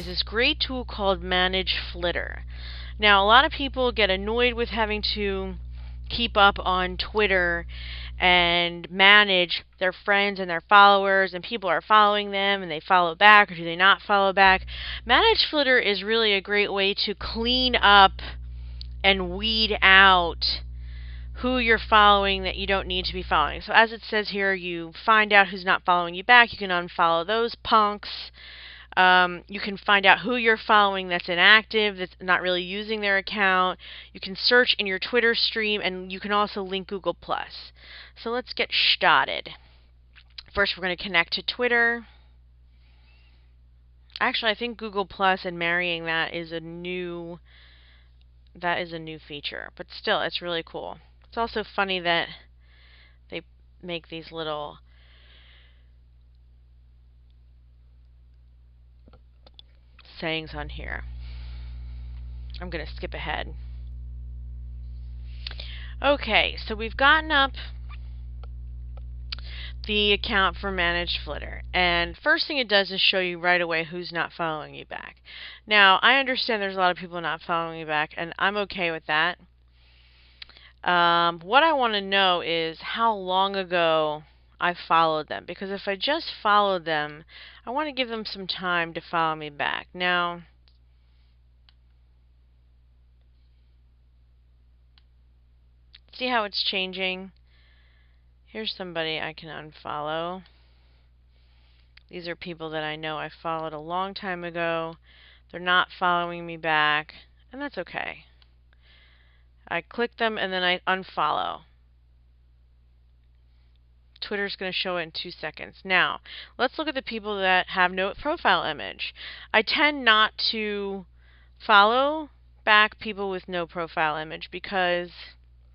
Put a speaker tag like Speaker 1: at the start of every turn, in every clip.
Speaker 1: is this great tool called ManageFlitter. Now, a lot of people get annoyed with having to keep up on Twitter and manage their friends and their followers, and people are following them and they follow back, or do they not follow back? ManageFlitter is really a great way to clean up and weed out who you're following that you don't need to be following. So as it says here, you find out who's not following you back. You can unfollow those punks. You can find out who you're following that's inactive, that's not really using their account. You can search in your Twitter stream, and you can also link Google+. So let's get started. First, we're going to connect to Twitter. Actually, I think Google+ and marrying that is a new feature, but still, it's really cool. It's also funny that they make these little sayings on here. I'm going to skip ahead. Okay, so we've gotten up the account for ManageFlitter, and first thing it does is show you right away who's not following you back. Now, I understand there's a lot of people not following you back, and I'm okay with that. What I want to know is how long ago I followed them, because if I just followed them, I want to give them some time to follow me back. Now, see how it's changing? Here's somebody I can unfollow. These are people that I know I followed a long time ago. They're not following me back, and that's okay. I click them and then I unfollow. Twitter's going to show it in 2 seconds. Now, let's look at the people that have no profile image. I tend not to follow back people with no profile image because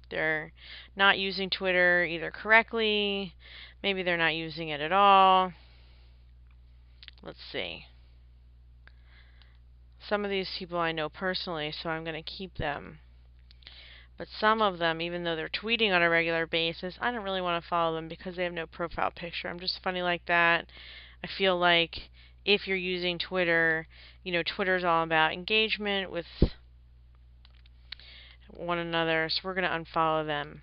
Speaker 1: they're not using Twitter either correctly, maybe they're not using it at all. Let's see. Some of these people I know personally, so I'm going to keep them. But some of them, even though they're tweeting on a regular basis, I don't really want to follow them because they have no profile picture. I'm just funny like that. I feel like if you're using Twitter, you know, Twitter's all about engagement with one another, so we're going to unfollow them.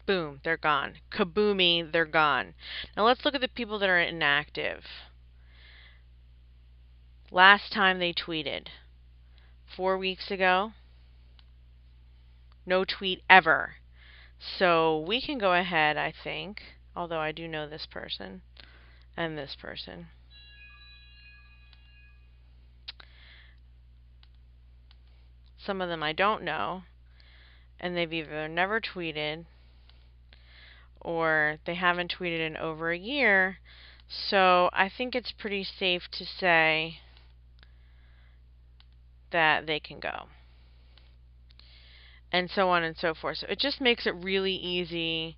Speaker 1: Boom, they're gone. Kaboomy, they're gone. Now let's look at the people that are inactive. Last time they tweeted, 4 weeks ago. No tweet ever. So we can go ahead, I think, although I do know this person and this person. Some of them I don't know, and they've either never tweeted or they haven't tweeted in over a year. So I think it's pretty safe to say that they can go. And so on and so forth. So it just makes it really easy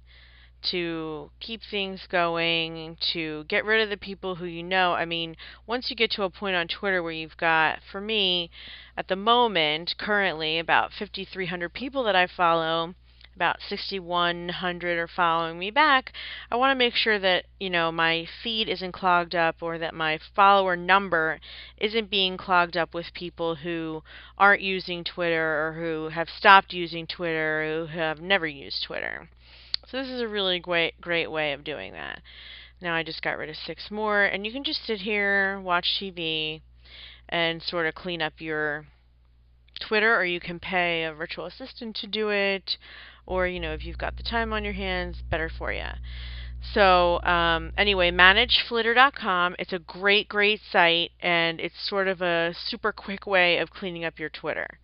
Speaker 1: to keep things going, to get rid of the people who you know. I mean, once you get to a point on Twitter where you've got, for me, at the moment, currently, about 5,300 people that I follow, about 6,100 are following me back, I want to make sure that, you know, my feed isn't clogged up, or that my follower number isn't being clogged up with people who aren't using Twitter, or who have stopped using Twitter, or who have never used Twitter. So this is a really great way of doing that. Now I just got rid of 6 more, and you can just sit here, watch TV, and sort of clean up your Twitter, or you can pay a virtual assistant to do it, or, you know, if you've got the time on your hands, better for you. So anyway, ManageFlitter.com. It's a great site, and it's sort of a super quick way of cleaning up your Twitter.